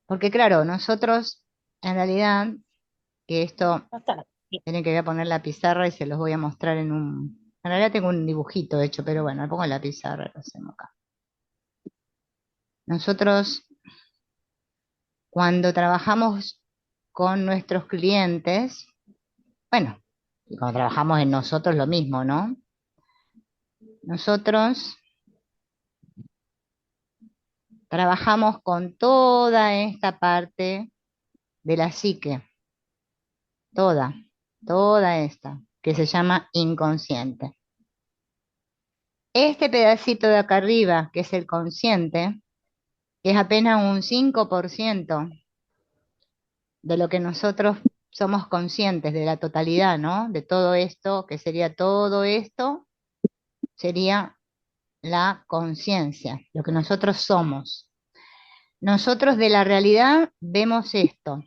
Porque claro, nosotros en realidad, que esto, No está. Sí. tienen que voy a poner la pizarra y se los voy a mostrar en un... En realidad tengo un dibujito hecho, pero bueno, lo pongo en la pizarra, lo hacemos acá. Nosotros cuando trabajamos con nuestros clientes, bueno, y cuando trabajamos en nosotros lo mismo, ¿no? Nosotros trabajamos con toda esta parte de la psique, toda, toda esta, que se llama inconsciente. Este pedacito de acá arriba, que es el consciente, que es apenas un 5% de lo que nosotros somos conscientes de la totalidad, ¿no? De todo esto, que sería todo esto, sería la conciencia, lo que nosotros somos. Nosotros de la realidad vemos esto,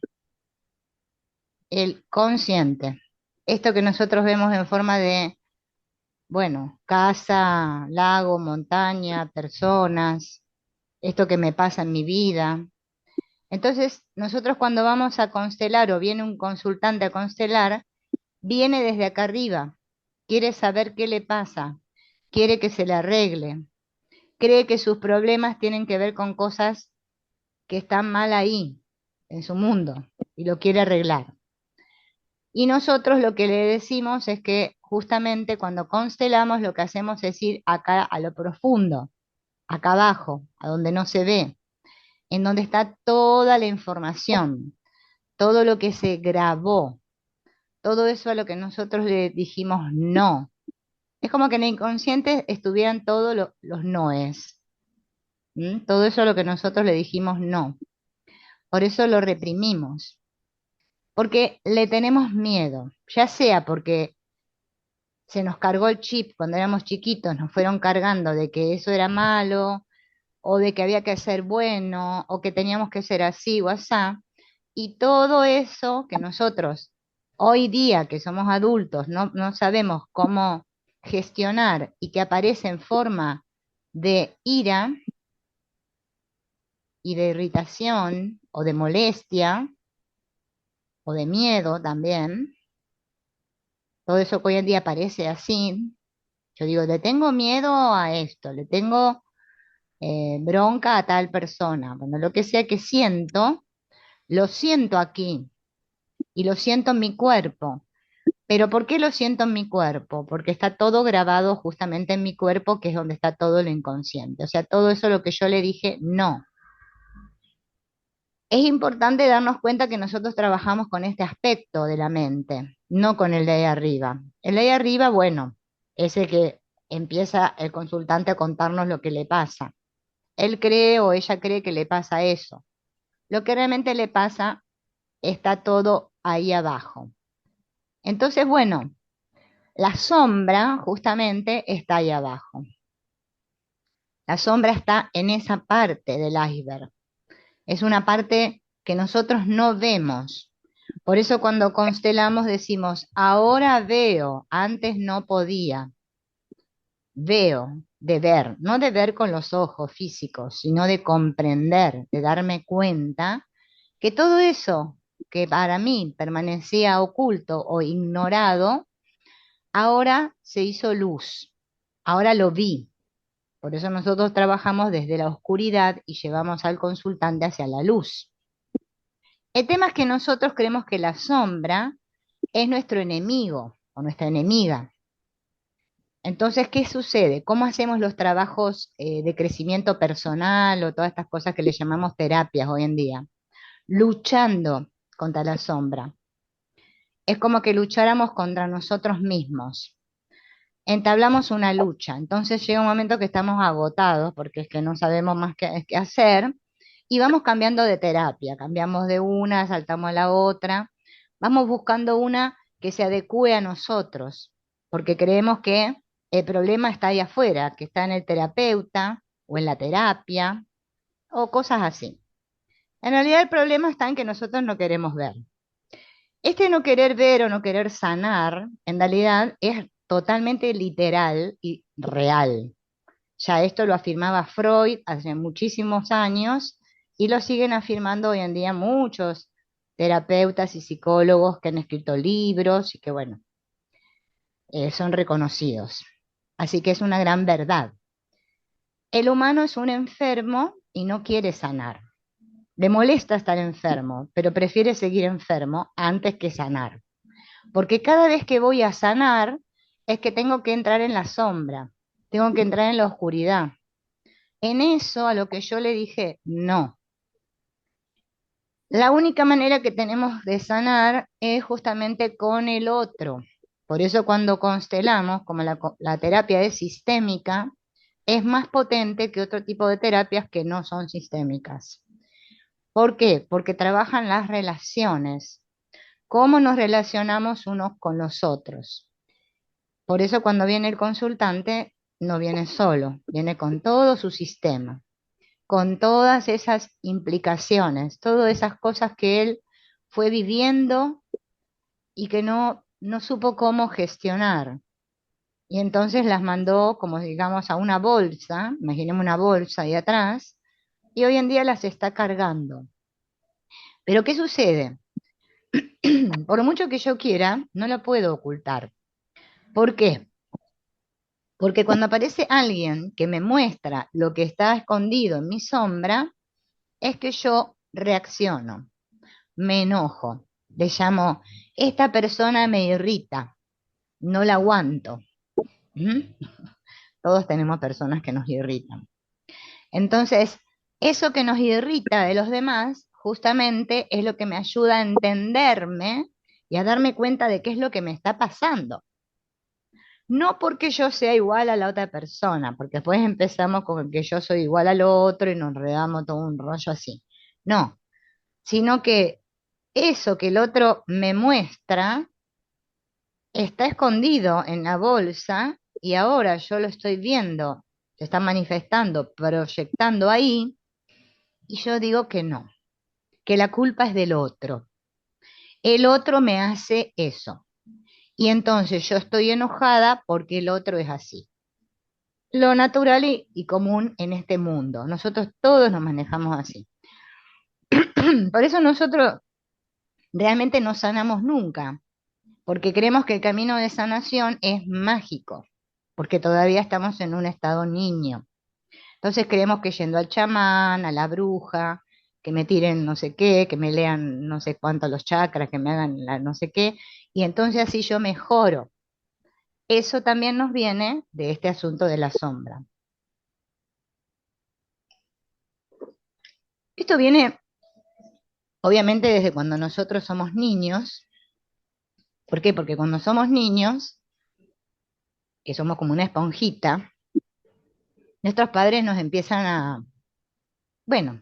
el consciente. Esto que nosotros vemos en forma de, bueno, casa, lago, montaña, personas, esto que me pasa en mi vida. Entonces, nosotros cuando vamos a constelar o viene un consultante a constelar, viene desde acá arriba, quiere saber qué le pasa, quiere que se le arregle, cree que sus problemas tienen que ver con cosas que están mal ahí, en su mundo, y lo quiere arreglar. Y nosotros lo que le decimos es que justamente cuando constelamos lo que hacemos es ir acá a lo profundo, acá abajo, a donde no se ve, en donde está toda la información, todo lo que se grabó, todo eso a lo que nosotros le dijimos no. Es como que en el inconsciente estuvieran todos los noes, ¿m? Todo eso a lo que nosotros le dijimos no. Por eso lo reprimimos, porque le tenemos miedo, ya sea porque se nos cargó el chip cuando éramos chiquitos, nos fueron cargando de que eso era malo, o de que había que ser bueno, o que teníamos que ser así o asá, y todo eso que nosotros hoy día, que somos adultos, no sabemos cómo gestionar y que aparece en forma de ira y de irritación o de molestia o de miedo también, todo eso que hoy en día parece así, yo digo, le tengo miedo a esto, le tengo bronca a tal persona, bueno, lo que sea que siento, lo siento aquí y lo siento en mi cuerpo. Pero ¿por qué lo siento en mi cuerpo? Porque está todo grabado justamente en mi cuerpo, que es donde está todo lo inconsciente. O sea, todo eso lo que yo le dije, no. Es importante darnos cuenta que nosotros trabajamos con este aspecto de la mente, no con el de ahí arriba. El de ahí arriba, bueno, es el que empieza el consultante a contarnos lo que le pasa. Él cree o ella cree que le pasa eso. Lo que realmente le pasa está todo ahí abajo. Entonces, bueno, la sombra justamente está ahí abajo. La sombra está en esa parte del iceberg. Es una parte que nosotros no vemos. Por eso cuando constelamos decimos, ahora veo, antes no podía. Veo, de ver, no de ver con los ojos físicos, sino de comprender, de darme cuenta que todo eso que para mí permanecía oculto o ignorado, ahora se hizo luz, ahora lo vi. Por eso nosotros trabajamos desde la oscuridad y llevamos al consultante hacia la luz. El tema es que nosotros creemos que la sombra es nuestro enemigo o nuestra enemiga. Entonces, ¿qué sucede? ¿Cómo hacemos los trabajos de crecimiento personal o todas estas cosas que le llamamos terapias hoy en día? Luchando contra la sombra. Es como que lucháramos contra nosotros mismos. Entablamos una lucha. Entonces llega un momento que estamos agotados porque es que no sabemos más qué hacer y vamos cambiando de terapia. Cambiamos de una, saltamos a la otra. Vamos buscando una que se adecue a nosotros porque creemos que el problema está ahí afuera, que está en el terapeuta o en la terapia o cosas así. En realidad el problema está en que nosotros no queremos ver. Este no querer ver o no querer sanar, en realidad es totalmente literal y real. Ya esto lo afirmaba Freud hace muchísimos años Y lo siguen afirmando hoy en día muchos terapeutas y psicólogos que han escrito libros y que, bueno, son reconocidos. Así que es una gran verdad. El humano es un enfermo y no quiere sanar. Le molesta estar enfermo, pero prefiere seguir enfermo antes que sanar. Porque cada vez que voy a sanar es que tengo que entrar en la sombra, tengo que entrar en la oscuridad. En eso a lo que yo le dije, no. La única manera que tenemos de sanar es justamente con el otro. Por eso cuando constelamos, como la terapia es sistémica, es más potente que otro tipo de terapias que no son sistémicas. ¿Por qué? Porque trabajan las relaciones, cómo nos relacionamos unos con los otros. Por eso cuando viene el consultante, no viene solo, viene con todo su sistema, con todas esas implicaciones, todas esas cosas que él fue viviendo y que no supo cómo gestionar. Y entonces las mandó, como digamos, a una bolsa, imaginemos una bolsa ahí atrás, y hoy en día las está cargando. Pero ¿qué sucede? Por mucho que yo quiera, no la puedo ocultar. ¿Por qué? Porque cuando aparece alguien que me muestra lo que está escondido en mi sombra, es que yo reacciono, me enojo, le llamo, esta persona me irrita, no la aguanto. ¿Mm? Todos tenemos personas que nos irritan. Entonces, eso que nos irrita de los demás, justamente es lo que me ayuda a entenderme y a darme cuenta de qué es lo que me está pasando. No porque yo sea igual a la otra persona, porque después empezamos con que yo soy igual al otro y nos enredamos todo un rollo así. No, sino que eso que el otro me muestra está escondido en la bolsa y ahora yo lo estoy viendo, se está manifestando, proyectando ahí, y yo digo que no, que la culpa es del otro. El otro me hace eso. Y entonces yo estoy enojada porque el otro es así. Lo natural y común en este mundo. Nosotros todos nos manejamos así. Por eso nosotros realmente no sanamos nunca, porque creemos que el camino de sanación es mágico, porque todavía estamos en un estado niño. Entonces creemos que yendo al chamán, a la bruja, que me tiren no sé qué, que me lean no sé cuánto los chakras, que me hagan la no sé qué, y entonces así yo mejoro. Eso también nos viene de este asunto de la sombra. Esto viene obviamente desde cuando nosotros somos niños. ¿Por qué? Porque cuando somos niños, que somos como una esponjita, nuestros padres nos empiezan a, bueno,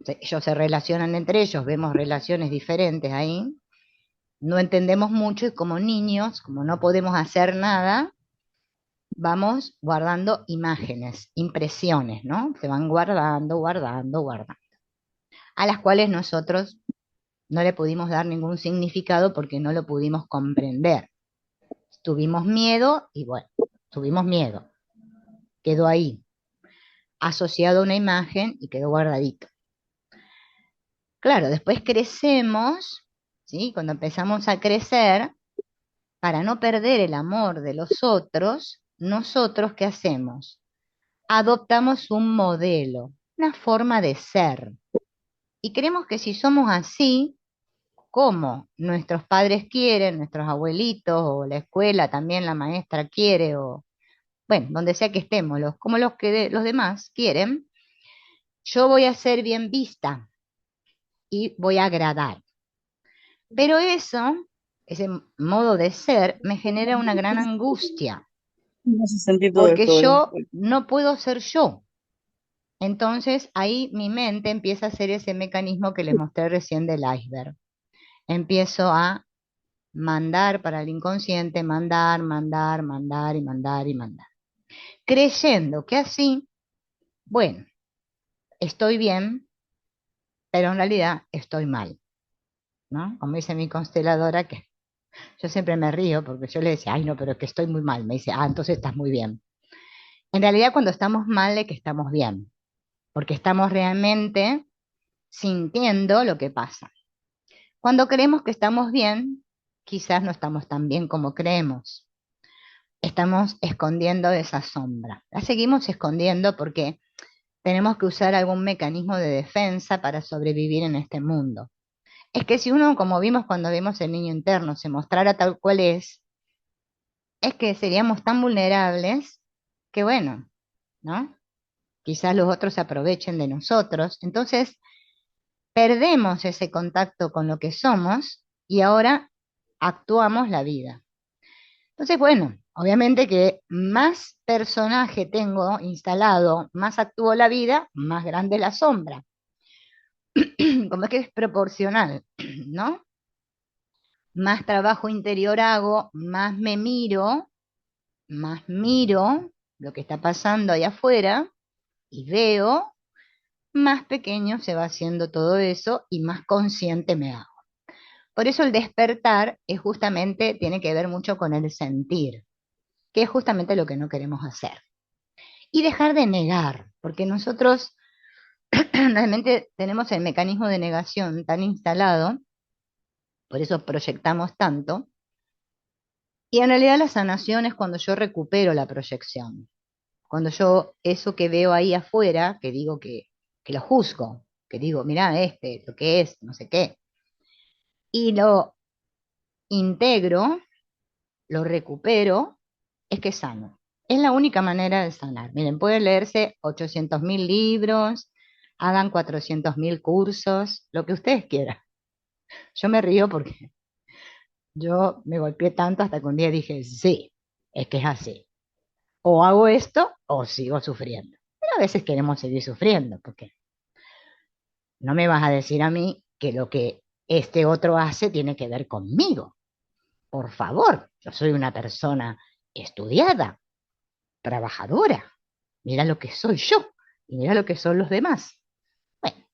ellos se relacionan entre ellos, vemos relaciones diferentes ahí, no entendemos mucho y como niños, como no podemos hacer nada, vamos guardando imágenes, impresiones, ¿no? Se van guardando, guardando, guardando, a las cuales nosotros no le pudimos dar ningún significado porque no lo pudimos comprender. Tuvimos miedo y bueno, tuvimos miedo, quedó ahí, asociado a una imagen y quedó guardadito. Claro, después crecemos, ¿sí? Cuando empezamos a crecer, para no perder el amor de los otros, nosotros ¿qué hacemos? Adoptamos un modelo, una forma de ser. Y creemos que si somos así, como nuestros padres quieren, nuestros abuelitos, o la escuela también la maestra quiere, o bueno, donde sea que estemos, como los que los demás quieren, yo voy a ser bien vista y voy a agradar. Pero eso, ese modo de ser, me genera una gran angustia, Me hace sentir todo porque esto. yo no puedo ser yo. Entonces ahí mi mente empieza a hacer ese mecanismo que les mostré recién del iceberg. Empiezo a mandar para el inconsciente, mandar, mandar, mandar y mandar y mandar. Creyendo que así, bueno, estoy bien, pero en realidad estoy mal, ¿no? Como dice mi consteladora, que yo siempre me río porque yo le decía, ay, no, pero es que estoy muy mal. Me dice, ah, entonces estás muy bien. En realidad, cuando estamos mal es que estamos bien, porque estamos realmente sintiendo lo que pasa. Cuando creemos que estamos bien, quizás no estamos tan bien como creemos. Estamos escondiendo esa sombra. La seguimos escondiendo porque tenemos que usar algún mecanismo de defensa para sobrevivir en este mundo. Es que si uno, como vimos cuando vimos el niño interno, se mostrara tal cual es que seríamos tan vulnerables que bueno, ¿no? Quizás los otros se aprovechen de nosotros. Entonces, perdemos ese contacto con lo que somos y ahora actuamos la vida. Entonces, bueno, obviamente que más personaje tengo instalado, más actúo la vida, más grande la sombra. Como es que es proporcional, ¿no? Más trabajo interior hago, más me miro, más miro lo que está pasando ahí afuera y veo, más pequeño se va haciendo todo eso y más consciente me hago. Por eso el despertar es justamente, tiene que ver mucho con el sentir, que es justamente lo que no queremos hacer. Y dejar de negar, porque nosotros realmente tenemos el mecanismo de negación tan instalado, por eso proyectamos tanto, y en realidad la sanación es cuando yo recupero la proyección, cuando yo eso que veo ahí afuera, que digo que lo juzgo, que digo, mirá este, lo que es, no sé qué, y lo integro, lo recupero, es que sano. Es la única manera de sanar. Miren, pueden leerse 800.000 libros, hagan 400.000 cursos, lo que ustedes quieran. Yo me río porque yo me golpeé tanto hasta que un día dije, sí, es que es así. O hago esto o sigo sufriendo. Pero a veces queremos seguir sufriendo, porque no me vas a decir a mí que lo que este otro hace tiene que ver conmigo. Por favor, yo soy una persona estudiada, trabajadora. Mira lo que soy yo y mira lo que son los demás. Bueno,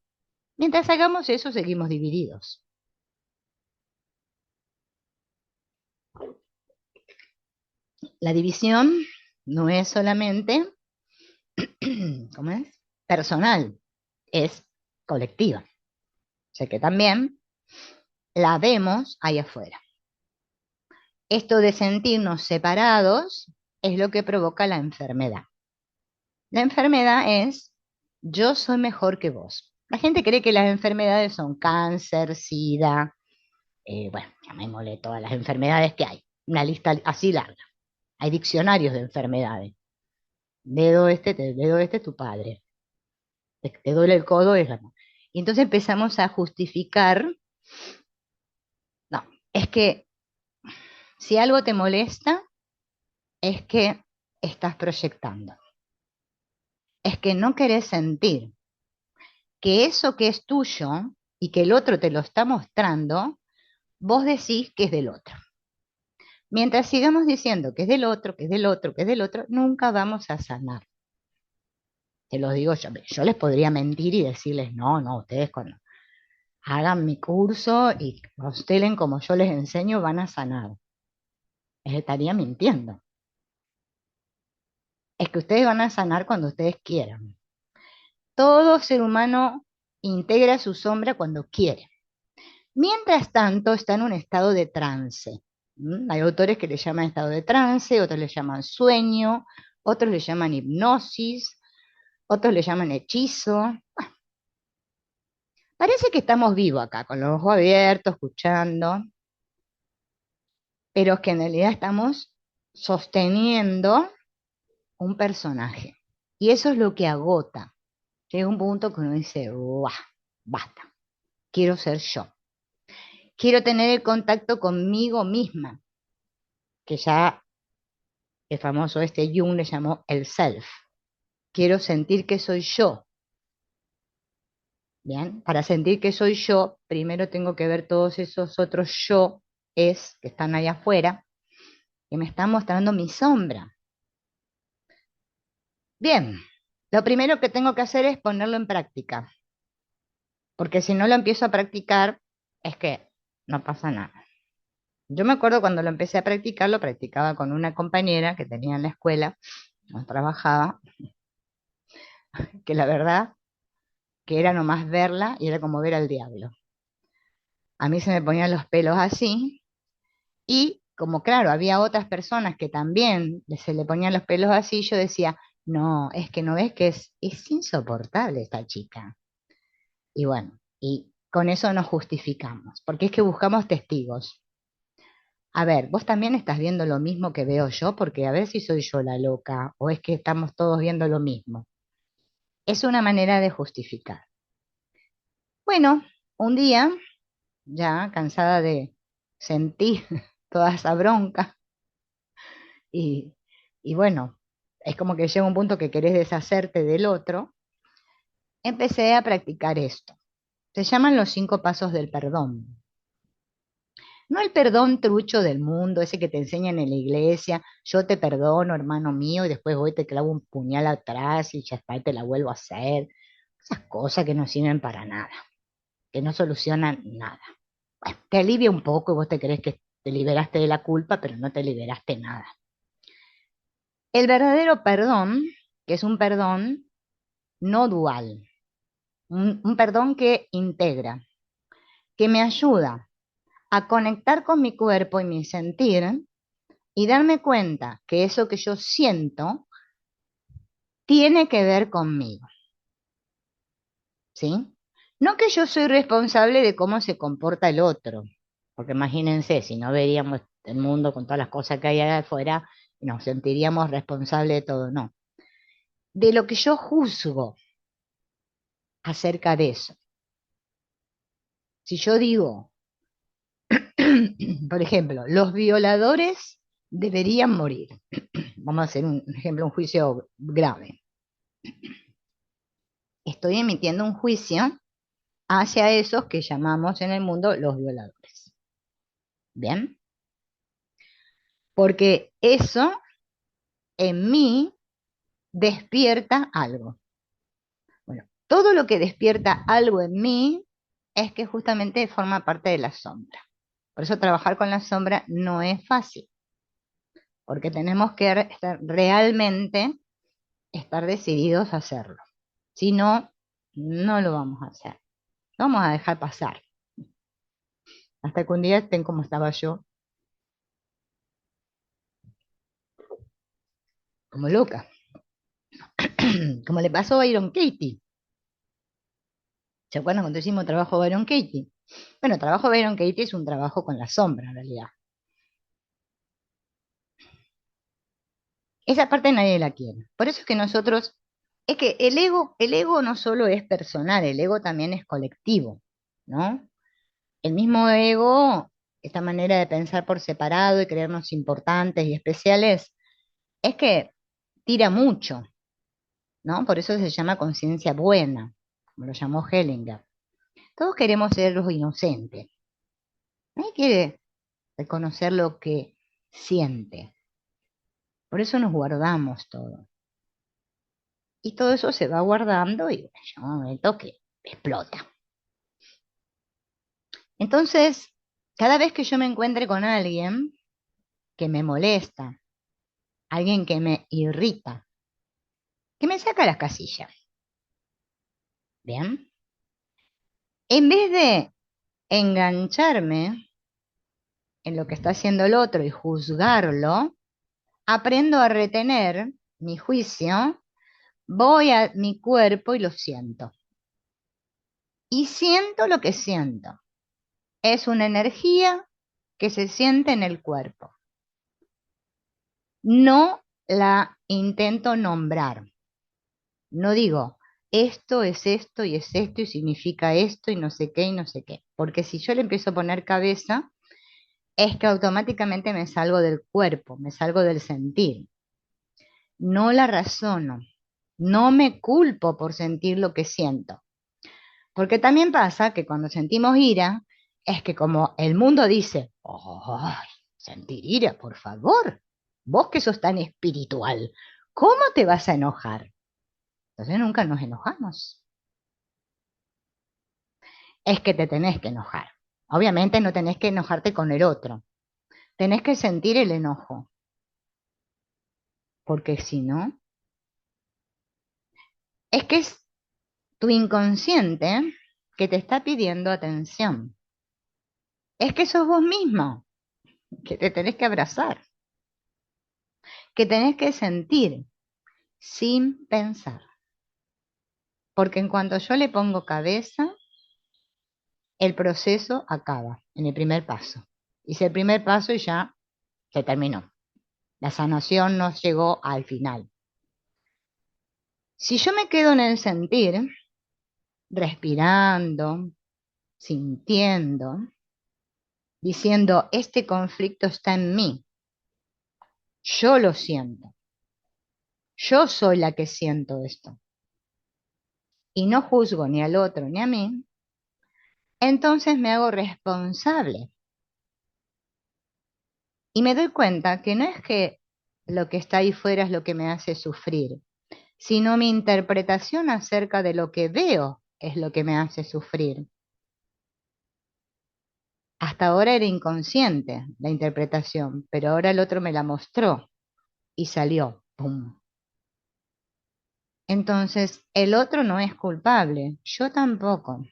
mientras hagamos eso, seguimos divididos. La división no es solamente, ¿cómo es? Personal, es colectiva. O sea que también la vemos ahí afuera. Esto de sentirnos separados es lo que provoca la enfermedad. La enfermedad es yo soy mejor que vos. La gente cree que las enfermedades son cáncer, sida, bueno, llamémosle todas las enfermedades que hay. Una lista así larga. Hay diccionarios de enfermedades. Dedo este es tu padre. Te duele el codo, es la... Y entonces empezamos a justificar, no, es que si algo te molesta, es que estás proyectando. Es que no querés sentir que eso que es tuyo y que el otro te lo está mostrando, vos decís que es del otro. Mientras sigamos diciendo que es del otro, que es del otro, que es del otro, nunca vamos a sanar. Te lo digo yo les podría mentir y decirles, no, no, ustedes cuando hagan mi curso y constelen como yo les enseño, van a sanar. Les estaría mintiendo. Es que ustedes van a sanar cuando ustedes quieran. Todo ser humano integra su sombra cuando quiere. Mientras tanto, está en un estado de trance. Hay autores que le llaman estado de trance, otros le llaman sueño, otros le llaman hipnosis, otros le llaman hechizo. Parece que estamos vivos acá, con los ojos abiertos, escuchando, pero es que en realidad estamos sosteniendo un personaje. Y eso es lo que agota. Llega un punto que uno dice, ¡guau! Basta, quiero ser yo. Quiero tener el contacto conmigo misma, que ya el famoso Jung le llamó el self. Quiero sentir que soy yo. Bien, para sentir que soy yo, primero tengo que ver todos esos otros yo es que están ahí afuera, que me están mostrando mi sombra. Bien, lo primero que tengo que hacer es ponerlo en práctica, porque si no lo empiezo a practicar, es que no pasa nada. Yo me acuerdo cuando lo empecé a practicar, lo practicaba con una compañera que tenía en la escuela, no trabajaba, que la verdad que era nomás verla y era como ver al diablo. A mí se me ponían los pelos así y como claro, había otras personas que también se le ponían los pelos así, yo decía, no, es que no ves que es insoportable esta chica. Y bueno, y con eso nos justificamos, porque es que buscamos testigos. A ver, vos también estás viendo lo mismo que veo yo, porque a ver si soy yo la loca o es que estamos todos viendo lo mismo. Es una manera de justificar. Bueno, un día, ya cansada de sentir toda esa bronca y, y bueno, es como que llega un punto que querés deshacerte del otro, empecé a practicar esto. Se llaman los 5 pasos del perdón. No el perdón trucho del mundo, ese que te enseñan en la iglesia, yo te perdono, hermano mío, y después voy y te clavo un puñal atrás y ya está, y te la vuelvo a hacer. Esas cosas que no sirven para nada, que no solucionan nada. Bueno, te alivia un poco y vos te crees que te liberaste de la culpa, pero no te liberaste nada. El verdadero perdón, que es un perdón no dual, un perdón que integra, que me ayuda a conectar con mi cuerpo y mi sentir y darme cuenta que eso que yo siento tiene que ver conmigo, ¿sí? No que yo soy responsable de cómo se comporta el otro, porque imagínense, si no veríamos el mundo con todas las cosas que hay allá afuera, nos sentiríamos responsables de todo, no. De lo que yo juzgo acerca de eso. Si yo digo, por ejemplo, los violadores deberían morir. Vamos a hacer un ejemplo, un juicio grave. Estoy emitiendo un juicio hacia esos que llamamos en el mundo los violadores. ¿Bien? Porque eso en mí despierta algo. Bueno, todo lo que despierta algo en mí es que justamente forma parte de la sombra. Por eso trabajar con la sombra no es fácil, porque tenemos que realmente estar decididos a hacerlo. Si no, no lo vamos a hacer. Lo vamos a dejar pasar. Hasta que un día estén como estaba yo, como loca. Como le pasó a Iron Katie. ¿Se acuerdan cuando hicimos trabajo Byron Katie? Bueno, trabajo Byron Katie es un trabajo con la sombra, en realidad. Esa parte nadie la quiere. Por eso es que nosotros, es que el ego no solo es personal, el ego también es colectivo, ¿no? El mismo ego, esta manera de pensar por separado y creernos importantes y especiales, es que tira mucho, ¿no? Por eso se llama conciencia buena, como lo llamó Hellinger. Todos queremos ser los inocentes. Nadie quiere reconocer lo que siente. Por eso nos guardamos todo. Y todo eso se va guardando y bueno, llega un momento que explota. Entonces, cada vez que yo me encuentre con alguien que me molesta, alguien que me irrita, que me saca las casillas, ¿bien? En vez de engancharme en lo que está haciendo el otro y juzgarlo, aprendo a retener mi juicio, voy a mi cuerpo y lo siento. Y siento lo que siento. Es una energía que se siente en el cuerpo. No la intento nombrar. No digo, esto es esto y es esto y significa esto y no sé qué y no sé qué. Porque si yo le empiezo a poner cabeza, es que automáticamente me salgo del cuerpo, me salgo del sentir. No la razono. No me culpo por sentir lo que siento. Porque también pasa que cuando sentimos ira, es que como el mundo dice, ¡ay, sentir ira, por favor! Vos que sos tan espiritual, ¿cómo te vas a enojar? Entonces nunca nos enojamos. Es que te tenés que enojar. Obviamente no tenés que enojarte con el otro. Tenés que sentir el enojo. Porque si no, es que es tu inconsciente que te está pidiendo atención. Es que sos vos mismo, que te tenés que abrazar, que tenés que sentir sin pensar. Porque en cuanto yo le pongo cabeza, el proceso acaba en el primer paso. Hice el primer paso y ya se terminó. La sanación no llegó al final. Si yo me quedo en el sentir, respirando, sintiendo, diciendo, este conflicto está en mí, yo lo siento, yo soy la que siento esto, y no juzgo ni al otro ni a mí, entonces me hago responsable y me doy cuenta que no es que lo que está ahí fuera es lo que me hace sufrir, sino mi interpretación acerca de lo que veo es lo que me hace sufrir. Hasta ahora era inconsciente la interpretación, pero ahora el otro me la mostró y salió. ¡Pum! Entonces, el otro no es culpable, yo tampoco.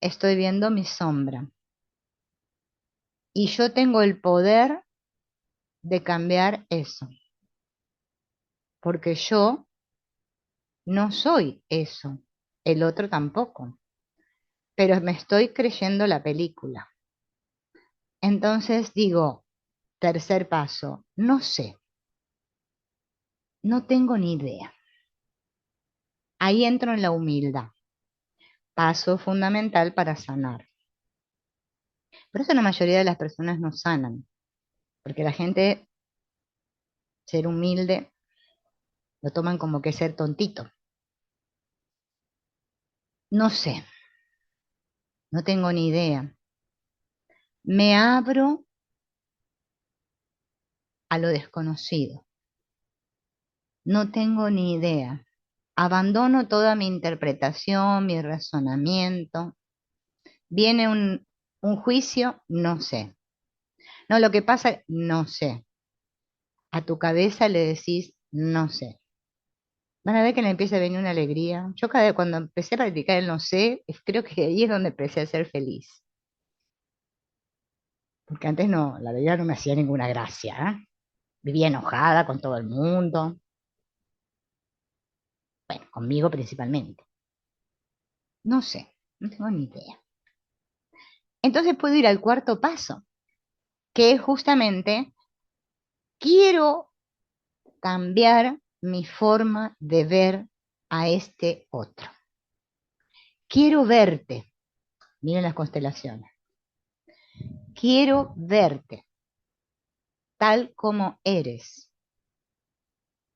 Estoy viendo mi sombra y yo tengo el poder de cambiar eso, porque yo no soy eso, el otro tampoco, pero me estoy creyendo la película. Entonces digo, tercer paso, no sé, no tengo ni idea. Ahí entro en la humildad, paso fundamental para sanar. Por eso la mayoría de las personas no sanan, porque la gente, ser humilde, lo toman como que ser tontito. No sé, no tengo ni idea. Me abro a lo desconocido. No tengo ni idea. Abandono toda mi interpretación, mi razonamiento. Viene un juicio, no sé. No, lo que pasa, no sé. A tu cabeza le decís, no sé. Van a ver que le empieza a venir una alegría. Yo cada vez cuando empecé a practicar el no sé, creo que ahí es donde empecé a ser feliz. Porque antes no, la vida no me hacía ninguna gracia, ¿eh? Vivía enojada con todo el mundo. Bueno, conmigo principalmente. No sé, no tengo ni idea. Entonces puedo ir al cuarto paso, que es justamente, quiero cambiar mi forma de ver a este otro. Quiero verte. Miren las constelaciones. Quiero verte tal como eres.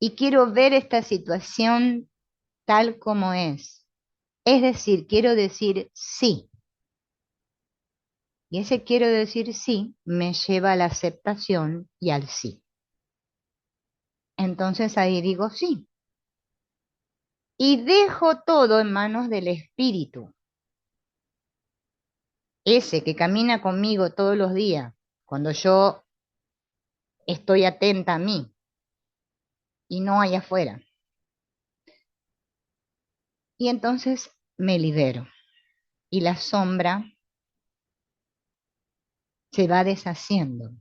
Y quiero ver esta situación tal como es. Es decir, quiero decir sí. Y ese quiero decir sí me lleva a la aceptación y al sí. Entonces ahí digo sí. Y dejo todo en manos del espíritu, ese que camina conmigo todos los días, cuando yo estoy atenta a mí y no allá afuera. Y entonces me libero y la sombra se va deshaciendo.